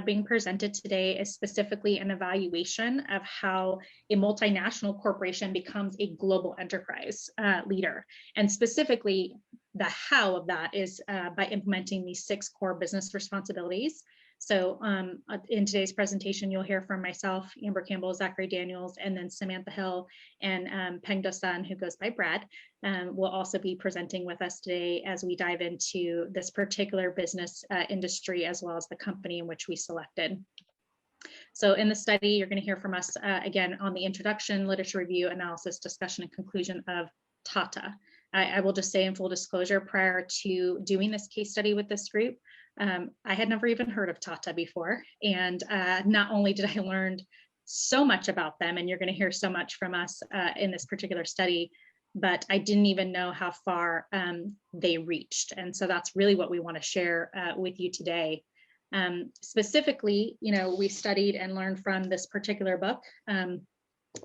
being presented today is specifically an evaluation of how a multinational corporation becomes a global enterprise leader. And specifically, the how of that is by implementing these 6 core business responsibilities. So in today's presentation, you'll hear from myself, Amber Campbel, Zack Daniels, and then Samantha Hill and Peng Do-sun, who goes by Brad, will also be presenting with us today as we dive into this particular business industry, as well as the company in which we selected. So in the study, you're going to hear from us again on the introduction, literature review, analysis, discussion, and conclusion of Tata. I will just say in full disclosure, prior to doing this case study with this group, I had never even heard of Tata before. And not only did I learn so much about them, and you're going to hear so much from us in this particular study, but I didn't even know how far they reached. And so that's really what we want to share with you today. Specifically, we studied and learned from this particular book.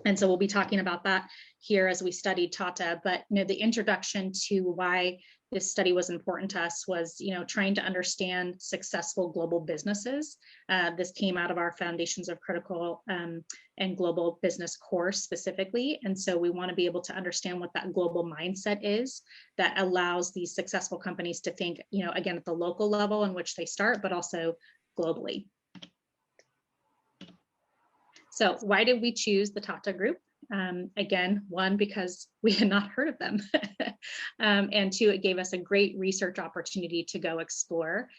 And so we'll be talking about that here as we studied Tata, but the introduction to why this study was important to us was, trying to understand successful global businesses. This came out of our Foundations of Critical and Global Business course specifically. And so we want to be able to understand what that global mindset is that allows these successful companies to think, again, at the local level in which they start, but also globally. So why did we choose the Tata Group? Again, one, because we had not heard of them. And two, it gave us a great research opportunity to go explore.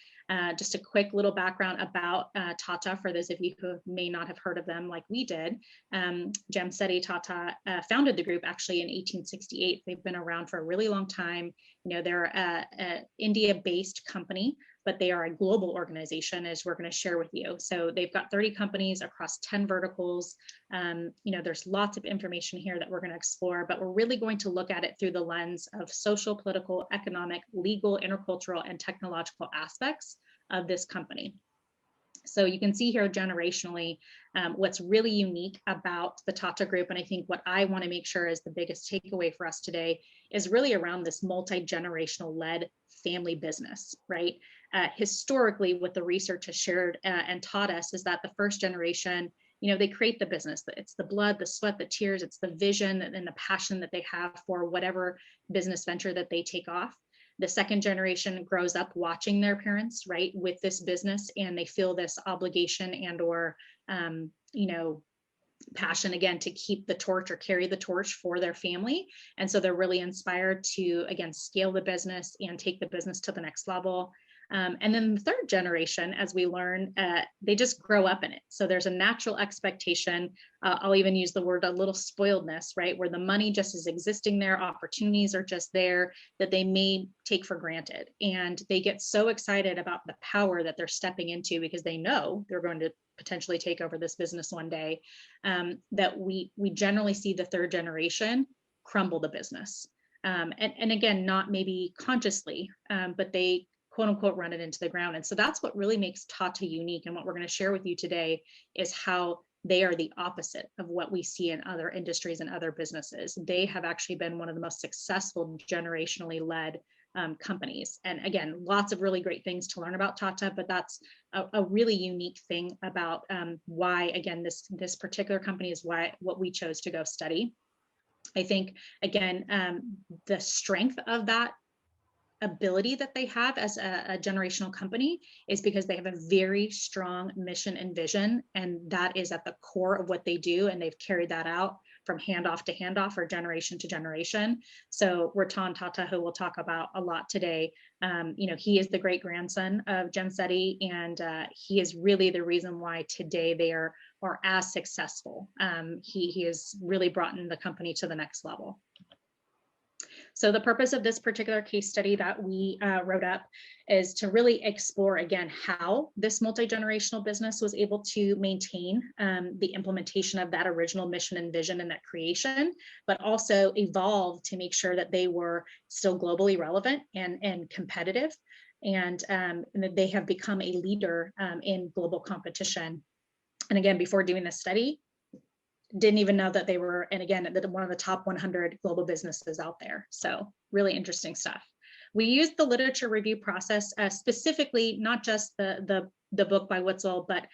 Just a quick little background about Tata for those of you who may not have heard of them like we did. Jamsetty Tata founded the group actually in 1868. They've been around for a really long time. They're an India-based company, but they are a global organization, as we're going to share with you. So they've got 30 companies across 10 verticals. There's lots of information here that we're going to explore, but we're really going to look at it through the lens of social, political, economic, legal, intercultural, and technological aspects of this company. So you can see here generationally what's really unique about the Tata Group. And I think what I want to make sure is the biggest takeaway for us today is really around this multi-generational led family business, right? Historically, what the research has shared and taught us is that the first generation, they create the business. It's the blood, the sweat, the tears, it's the vision and the passion that they have for whatever business venture that they take off. The second generation grows up watching their parents, right, with this business, and they feel this obligation and or, passion again to keep the torch or carry the torch for their family. And so they're really inspired to, again, scale the business and take the business to the next level. And then the third generation, as we learn, they just grow up in it. So there's a natural expectation. I'll even use the word a little spoiledness, right? Where the money just is existing there, opportunities are just there that they may take for granted. And they get so excited about the power that they're stepping into because they know they're going to potentially take over this business one day, that we generally see the third generation crumble the business. And again, not maybe consciously, but they quote unquote run it into the ground. And so that's what really makes Tata unique. And what we're going to share with you today is how they are the opposite of what we see in other industries and other businesses. They have actually been one of the most successful generationally led companies. And again, lots of really great things to learn about Tata, but that's a really unique thing about why, again, this particular company is what we chose to go study. I think, again, the strength of that ability that they have as a generational company is because they have a very strong mission and vision, and that is at the core of what they do, and they've carried that out from handoff to handoff or generation to generation. So Ratan Tata, who we'll talk about a lot today, he is the great grandson of Jamsetty, and he is really the reason why today they are as successful. He has really brought in the company to the next level. So the purpose of this particular case study that we wrote up is to really explore, again, how this multi-generational business was able to maintain the implementation of that original mission and vision and that creation, but also evolve to make sure that they were still globally relevant and competitive. And that they have become a leader in global competition. And again, before doing this study, didn't even know that they were, and again, one of the top 100 global businesses out there. So really interesting stuff. We used the literature review process specifically, not just the the book by Witzel, but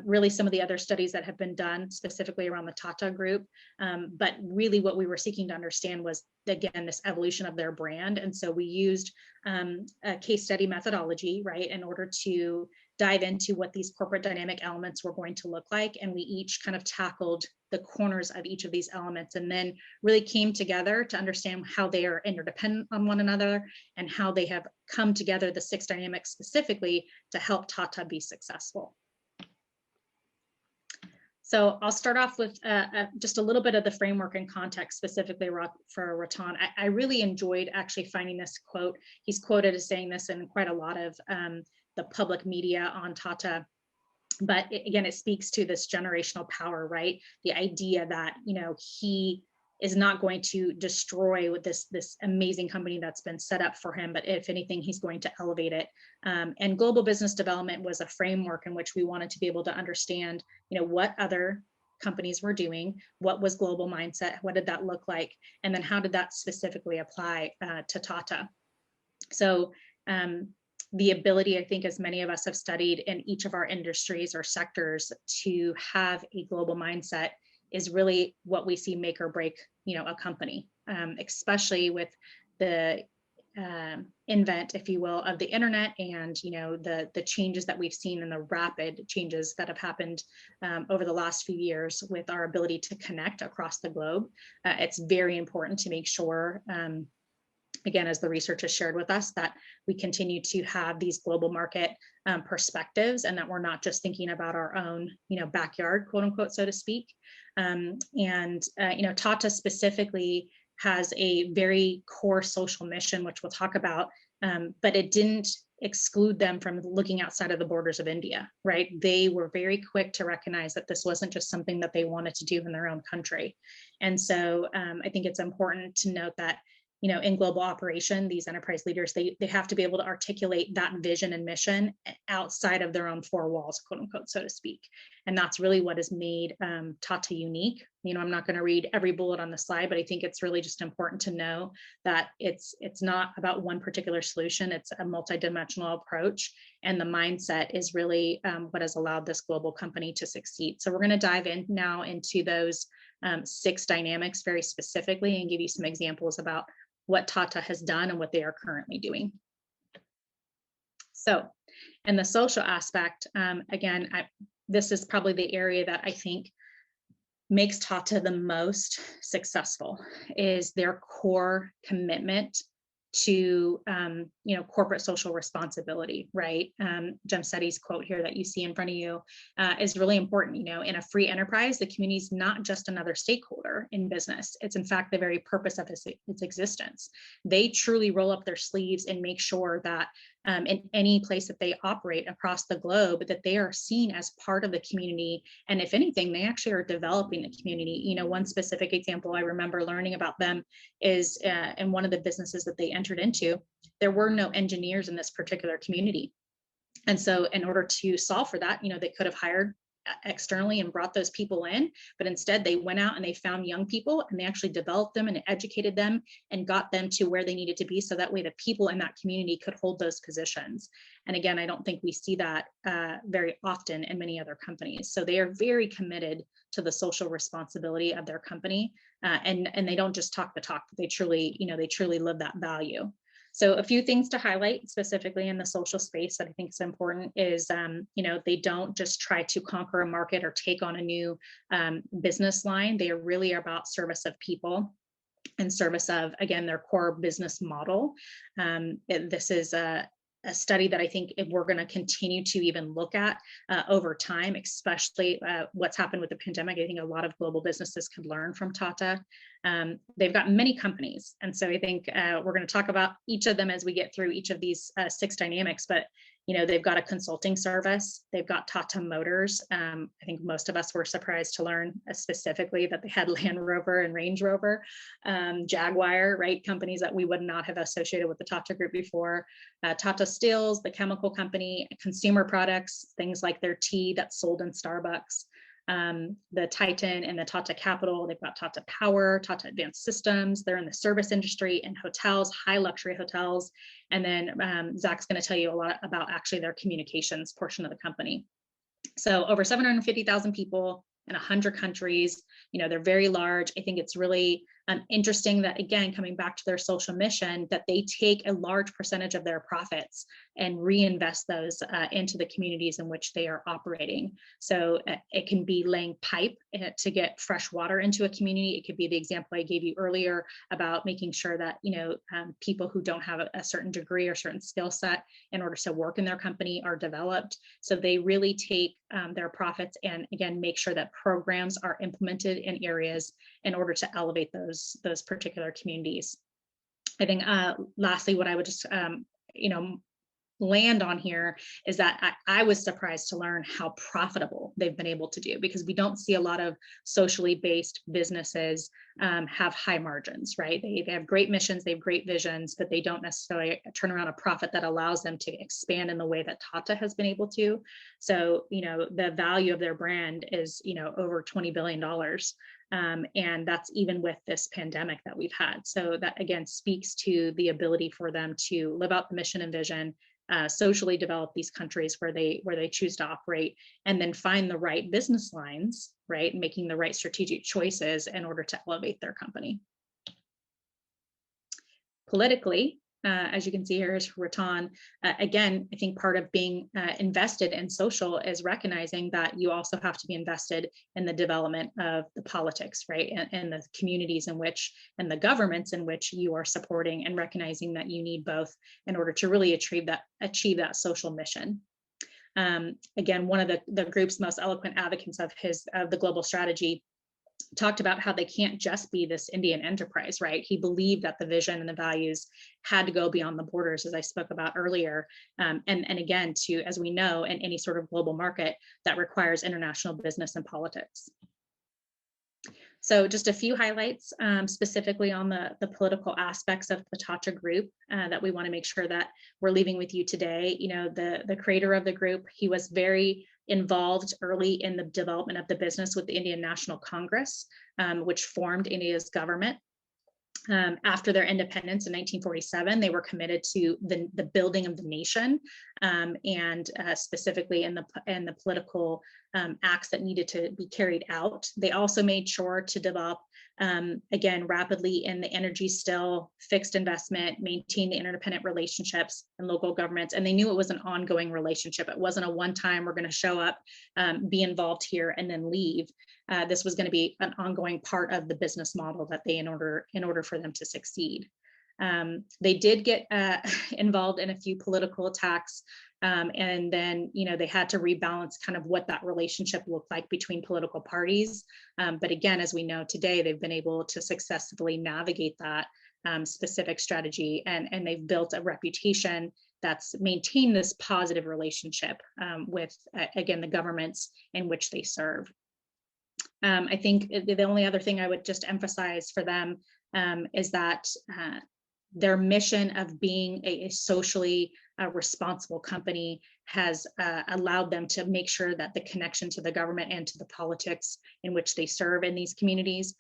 really some of the other studies that have been done specifically around the Tata Group. But really what we were seeking to understand was, again, this evolution of their brand. And so we used a case study methodology, right, in order to dive into what these corporate dynamic elements were going to look like. And we each kind of tackled the corners of each of these elements, and then really came together to understand how they are interdependent on one another and how they have come together, the 6 dynamics specifically, to help Tata be successful. So I'll start off with just a little bit of the framework and context specifically for Ratan. I really enjoyed actually finding this quote. He's quoted as saying this in quite a lot of the public media on Tata. But again, it speaks to this generational power, right? The idea that, you know, he is not going to destroy with this amazing company that's been set up for him, but if anything, he's going to elevate it. And global business development was a framework in which we wanted to be able to understand, you know, what other companies were doing, what was global mindset, what did that look like, and then how did that specifically apply to Tata. So the ability, I think, as many of us have studied in each of our industries or sectors, to have a global mindset is really what we see make or break, you know, a company, especially with the invent, if you will, of the internet, and, you know, the changes that we've seen and the rapid changes that have happened over the last few years with our ability to connect across the globe. It's very important to make sure, again, as the research has shared with us, that we continue to have these global market perspectives, and that we're not just thinking about our own, you know, backyard, quote unquote, so to speak. You know, Tata specifically has a very core social mission, which we'll talk about, but it didn't exclude them from looking outside of the borders of India, right? They were very quick to recognize that this wasn't just something that they wanted to do in their own country. And so I think it's important to note that, you know, in global operation, these enterprise leaders, they have to be able to articulate that vision and mission outside of their own 4 walls, quote unquote, so to speak. And that's really what has made Tata unique. You know, I'm not going to read every bullet on the slide, but I think it's really just important to know that it's not about one particular solution. It's a multidimensional approach, and the mindset is really what has allowed this global company to succeed. So we're going to dive in now into those 6 dynamics very specifically and give you some examples about what Tata has done and what they are currently doing. So, in the social aspect, again, this is probably the area that I think makes Tata the most successful, is their core commitment to, you know, corporate social responsibility, right? Jem Setty's quote here that you see in front of you is really important. You know, in a free enterprise, the community is not just another stakeholder in business. It's in fact the very purpose of its existence. They truly roll up their sleeves and make sure that in any place that they operate across the globe, that they are seen as part of the community. And if anything, they actually are developing the community. You know, one specific example I remember learning about them is in one of the businesses that they entered into, there were no engineers in this particular community. And so in order to solve for that, you know, they could have hired externally and brought those people in, but instead they went out and they found young people and they actually developed them and educated them and got them to where they needed to be, so that way the people in that community could hold those positions. And again, I don't think we see that very often in many other companies. So they are very committed to the social responsibility of their company, and they don't just talk the talk, but they truly, you know, they truly live that value. So a few things to highlight specifically in the social space that I think is important is, you know, they don't just try to conquer a market or take on a new business line. They are really about service of people and service of, again, their core business model. This is a study that I think if we're going to continue to even look at over time, especially what's happened with the pandemic. I think a lot of global businesses could learn from Tata. They've got many companies. And so I think we're going to talk about each of them as we get through each of these 6 dynamics, but you know, they've got a consulting service, they've got Tata Motors. I think most of us were surprised to learn specifically that they had Land Rover and Range Rover, Jaguar, right? Companies that we would not have associated with the Tata Group before. Tata Stills, the chemical company, consumer products, things like their tea that's sold in Starbucks. the Titan and the Tata Capital. They've got Tata Power, Tata Advanced Systems. They're in the service industry and hotels, high luxury hotels. And then Zach's going to tell you a lot about actually their communications portion of the company. So over 750,000 people in 100 countries. They're very large. I think it's really interesting that, again, coming back to their social mission, that they take a large percentage of their profits and reinvest those into the communities in which they are operating. So it can be laying pipe to get fresh water into a community. It could be the example I gave you earlier about making sure that, people who don't have a certain degree or certain skill set in order to work in their company are developed. So they really take their profits and, again, make sure that programs are implemented in areas in order to elevate those particular communities. I think lastly, what I would just land on here is that I was surprised to learn how profitable they've been able to do, because we don't see a lot of socially based businesses have high margins, right? They have great missions, they have great visions, but they don't necessarily turn around a profit that allows them to expand in the way that Tata has been able to. So, the value of their brand is, over $20 billion. And that's even with this pandemic that we've had. So that, again, speaks to the ability for them to live out the mission and vision, socially develop these countries where they choose to operate, and then find the right business lines, right, making the right strategic choices in order to elevate their company. Politically, as you can see here is Ratan. Again, I think part of being invested in social is recognizing that you also have to be invested in the development of the politics, right? And the communities in which, and the governments in which you are supporting, and recognizing that you need both in order to really achieve that social mission. Again, one of the group's most eloquent advocates of the global strategy talked about how they can't just be this Indian enterprise, right? He believed that the vision and the values had to go beyond the borders, as I spoke about earlier. And again, as we know, in any sort of global market, that requires international business and politics. So just a few highlights specifically on the political aspects of the Tata Group that we want to make sure that we're leaving with you today. The creator of the group, he was very involved early in the development of the business with the Indian National Congress, which formed India's government. After their independence in 1947, they were committed to the building of the nation, and specifically in the political acts that needed to be carried out. They also made sure to develop, again, rapidly in the energy still, fixed investment, maintain the interdependent relationships and local governments. And they knew it was an ongoing relationship. It wasn't a one-time, we're going to show up, be involved here, and then leave. This was going to be an ongoing part of the business model that they, in order for them to succeed. They did get involved in a few political attacks, and then they had to rebalance kind of what that relationship looked like between political parties. But again, as we know today, they've been able to successfully navigate that specific strategy, and they've built a reputation that's maintained this positive relationship with, again, the governments in which they serve. I think the only other thing I would just emphasize for them is that their mission of being a socially responsible company has allowed them to make sure that the connection to the government and to the politics in which they serve in these communities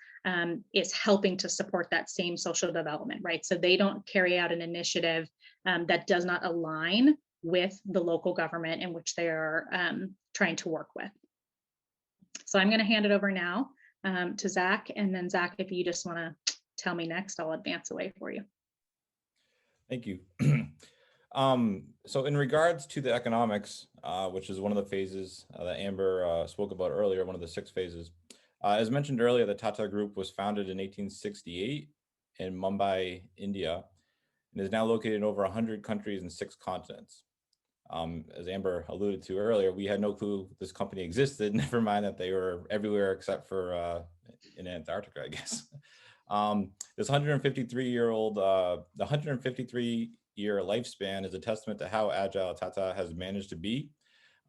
is helping to support that same social development, right? So they don't carry out an initiative that does not align with the local government in which they are trying to work with. So I'm going to hand it over now to Zach, and then Zach, if you just want to tell me next, I'll advance away for you. Thank you. So in regards to the economics, which is one of the phases that Amber spoke about earlier, one of the 6 phases, as mentioned earlier, the Tata Group was founded in 1868 in Mumbai, India, and is now located in over 100 countries and 6 continents. As Amber alluded to earlier, we had no clue this company existed, never mind that they were everywhere except for in Antarctica, I guess. This 153-year-old, the 153-year lifespan is a testament to how agile Tata has managed to be.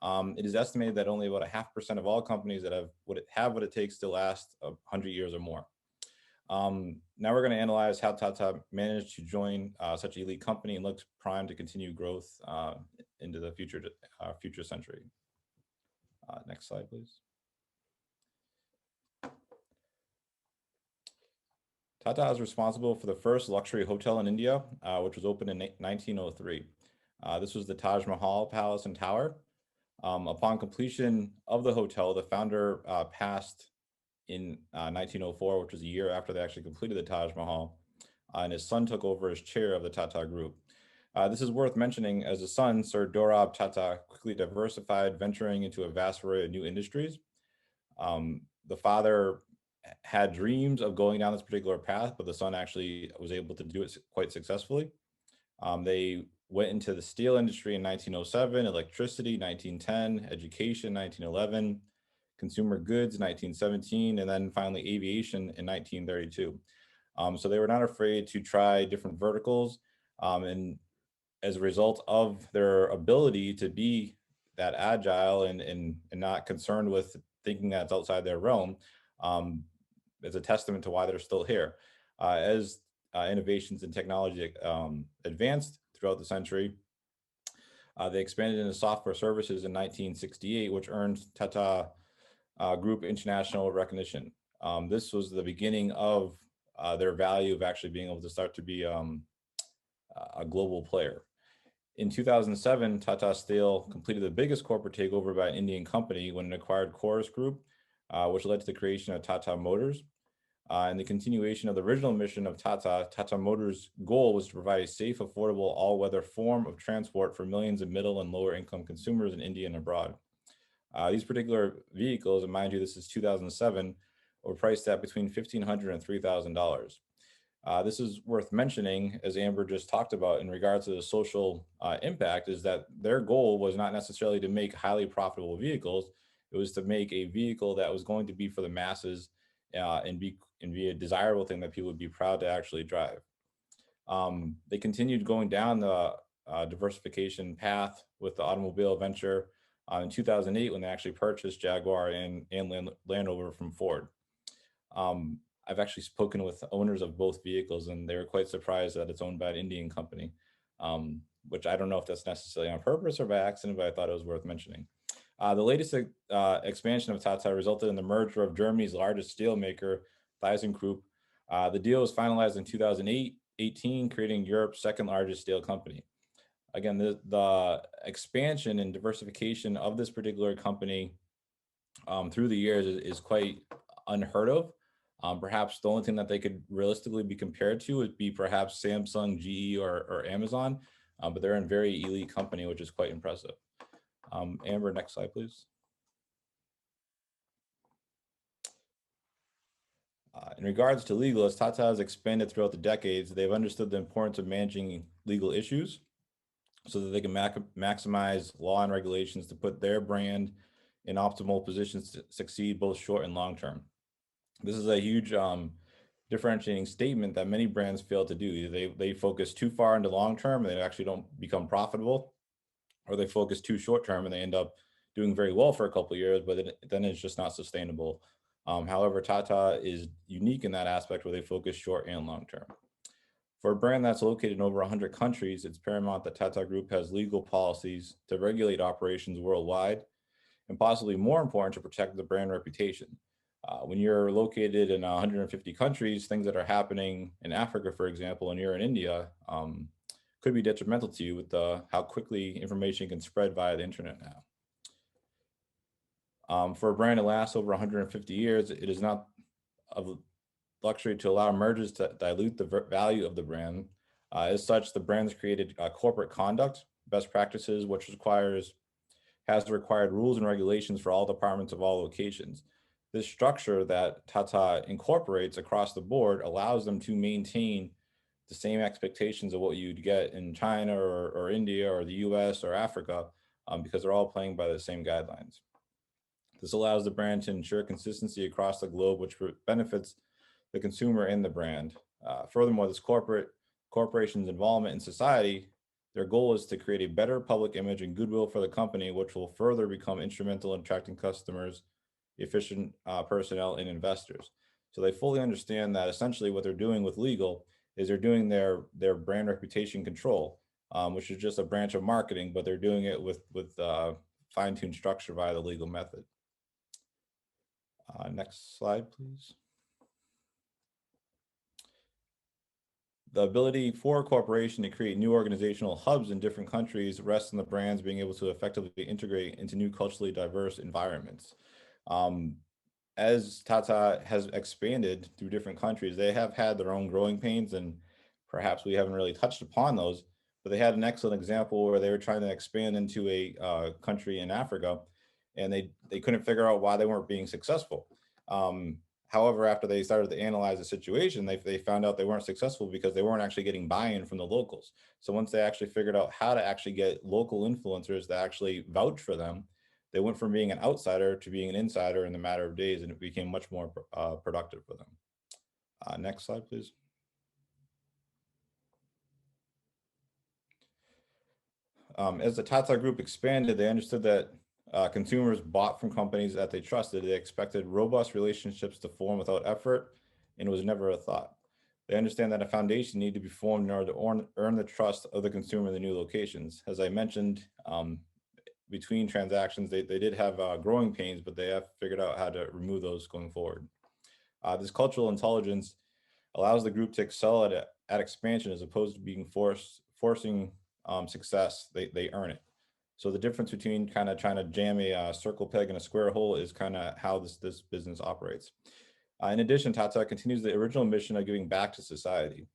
It is estimated that only about 0.5% of all companies that have what it takes to last 100 years or more. Now we're going to analyze how Tata managed to join such an elite company and looks primed to continue growth into the future century. Next slide, please. Tata is responsible for the first luxury hotel in India, which was opened in 1903. This was the Taj Mahal Palace and Tower. Upon completion of the hotel, the founder passed in 1904, which was a year after they actually completed the Taj Mahal, and his son took over as chair of the Tata Group. This is worth mentioning as the son, Sir Dorab Tata, quickly diversified, venturing into a vast array of new industries. The father had dreams of going down this particular path, but the son actually was able to do it quite successfully. They went into the steel industry in 1907, electricity 1910, education 1911, consumer goods 1917, and then finally aviation in 1932. So they were not afraid to try different verticals, and as a result of their ability to be that agile and not concerned with thinking that's outside their realm, um, is a testament to why they're still here. As innovations in technology advanced throughout the century, they expanded into software services in 1968, which earned Tata Group international recognition. This was the beginning of their value of actually being able to start to be a global player. In 2007, Tata Steel completed the biggest corporate takeover by an Indian company when it acquired Chorus Group, which led to the creation of Tata Motors. And the continuation of the original mission of Tata, Tata Motors' goal was to provide a safe, affordable, all-weather form of transport for millions of middle and lower income consumers in India and abroad. These particular vehicles, and mind you, this is 2007, were priced at between $1,500 and $3,000. This is worth mentioning, as Amber just talked about, in regards to the social impact, is that their goal was not necessarily to make highly profitable vehicles. It was to make a vehicle that was going to be for the masses and be a desirable thing that people would be proud to actually drive. They continued going down the diversification path with the automobile venture in 2008 when they actually purchased Jaguar and Land Rover from Ford. I've actually spoken with owners of both vehicles, and they were quite surprised that it's owned by an Indian company, which I don't know if that's necessarily on purpose or by accident, but I thought it was worth mentioning. The latest expansion of Tata resulted in the merger of Germany's largest steel maker, ThyssenKrupp. The deal was finalized in 2018, creating Europe's second largest steel company. Again, the expansion and diversification of this particular company through the years is quite unheard of. Perhaps the only thing that they could realistically be compared to would be perhaps Samsung, GE, or Amazon, but they're a very elite company, which is quite impressive. Amber, next slide, please. In regards to legal, as Tata has expanded throughout the decades, they've understood the importance of managing legal issues so that they can maximize law and regulations to put their brand in optimal positions to succeed both short and long term. This is a huge differentiating statement that many brands fail to do. They focus too far into long term and they actually don't become profitable, or they focus too short term and they end up doing very well for a couple of years, but then it's just not sustainable. However, Tata is unique in that aspect where they focus short and long term. For a brand that's located in over 100 countries, it's paramount that Tata Group has legal policies to regulate operations worldwide, and possibly more important, to protect the brand reputation. When you're located in 150 countries, things that are happening in Africa, for example, and you're in India, could be detrimental to you with how quickly information can spread via the internet now. For a brand that lasts over 150 years, it is not of luxury to allow mergers to dilute the value of the brand. As such, the brand's created corporate conduct, best practices, which has required rules and regulations for all departments of all locations. This structure that Tata incorporates across the board allows them to maintain the same expectations of what you'd get in China or India or the US or Africa, because they're all playing by the same guidelines. This allows the brand to ensure consistency across the globe, which benefits the consumer and the brand. Furthermore, this corporation's involvement in society, their goal is to create a better public image and goodwill for the company, which will further become instrumental in attracting customers, efficient personnel, and investors. So they fully understand that essentially what they're doing with legal is they're doing their brand reputation control, which is just a branch of marketing, but they're doing it with fine-tuned structure via the legal method. Next slide, please. The ability for a corporation to create new organizational hubs in different countries rests on the brands being able to effectively integrate into new culturally diverse environments. Um, as Tata has expanded through different countries, they have had their own growing pains, and perhaps we haven't really touched upon those. But they had an excellent example where they were trying to expand into a country in Africa, and they couldn't figure out why they weren't being successful. Um, However, after they started to analyze the situation, they found out they weren't successful because they weren't actually getting buy-in from the locals. So once they actually figured out how to actually get local influencers to actually vouch for them, they went from being an outsider to being an insider in a matter of days, and it became much more productive for them. Next slide, please. As the Tata Group expanded, they understood that consumers bought from companies that they trusted. They expected robust relationships to form without effort, and it was never a thought. They understand that a foundation needed to be formed in order to earn the trust of the consumer in the new locations. As I mentioned, between transactions, they did have growing pains, but they have figured out how to remove those going forward. This cultural intelligence allows the group to excel at expansion as opposed to being forcing success. They earn it. So the difference between kind of trying to jam a circle peg in a square hole is kind of how this business operates. In addition, Tata continues the original mission of giving back to society.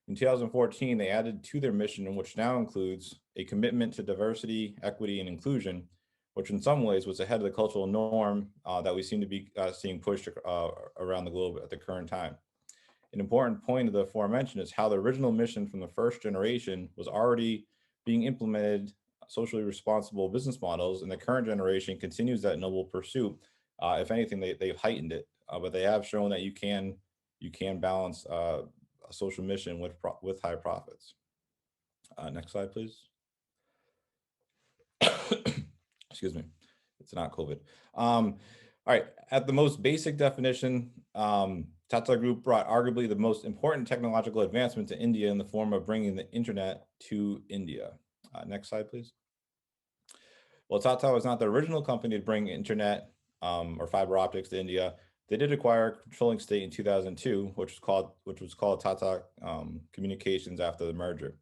In 2014, they added to their mission, which now includes a commitment to diversity, equity, and inclusion, which in some ways was ahead of the cultural norm that we seem to be seeing pushed around the globe at the current time. An important point of the aforementioned is how the original mission from the first generation was already being implemented socially responsible business models, and the current generation continues that noble pursuit. If anything, they've heightened it, but they have shown that you can balance a social mission with high profits. Next slide, please. Excuse me, it's not COVID. All right, at the most basic definition, Tata Group brought arguably the most important technological advancement to India in the form of bringing the internet to India. Next slide, please. Well, Tata was not the original company to bring internet or fiber optics to India. They did acquire a controlling stake in 2002, which was called Tata Communications after the merger.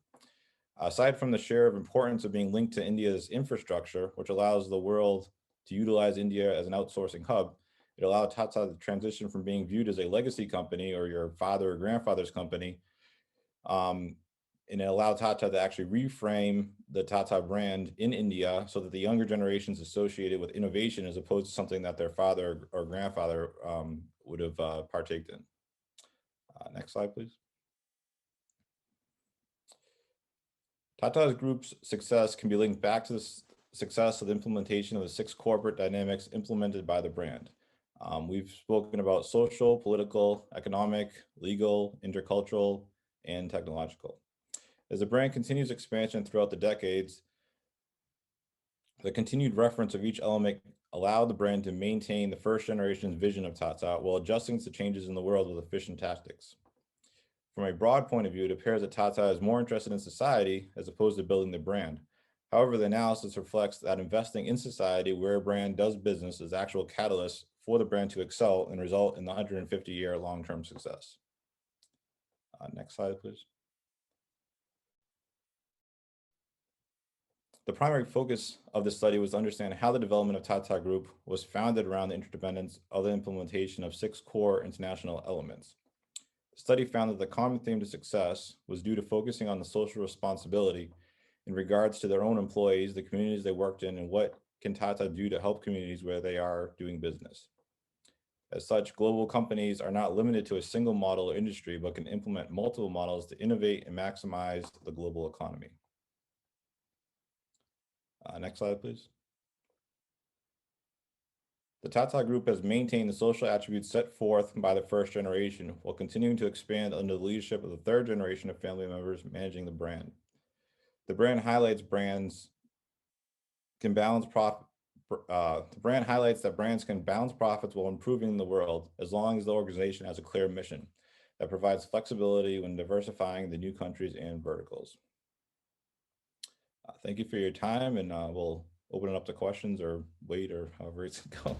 Aside from the share of importance of being linked to India's infrastructure, which allows the world to utilize India as an outsourcing hub, it allowed Tata to transition from being viewed as a legacy company or your father or grandfather's company, um, and it allowed Tata to actually reframe the Tata brand in India so that the younger generations associated with innovation as opposed to something that their father or grandfather would have partaked in. Next slide, please. Tata Group's success can be linked back to the success of the implementation of the 6 corporate dynamics implemented by the brand. We've spoken about social, political, economic, legal, intercultural, and technological. As the brand continues expansion throughout the decades, the continued reference of each element allowed the brand to maintain the first generation's vision of Tata while adjusting to changes in the world with efficient tactics. From a broad point of view, it appears that Tata is more interested in society as opposed to building the brand. However, the analysis reflects that investing in society where a brand does business is actual catalyst for the brand to excel and result in the 150-year long-term success. Next slide, please. The primary focus of this study was to understand how the development of Tata Group was founded around the interdependence of the implementation of 6 core international elements. The study found that the common theme to success was due to focusing on the social responsibility in regards to their own employees, the communities they worked in, and what can Tata do to help communities where they are doing business. As such, global companies are not limited to a single model or industry, but can implement multiple models to innovate and maximize the global economy. Next slide, please. The Tata Group has maintained the social attributes set forth by the first generation while continuing to expand under the leadership of the third generation of family members managing the brand. The brand highlights that brands can balance profits while improving the world as long as the organization has a clear mission that provides flexibility when diversifying the new countries and verticals. Thank you for your time, and we'll open it up to questions or wait or however it's going.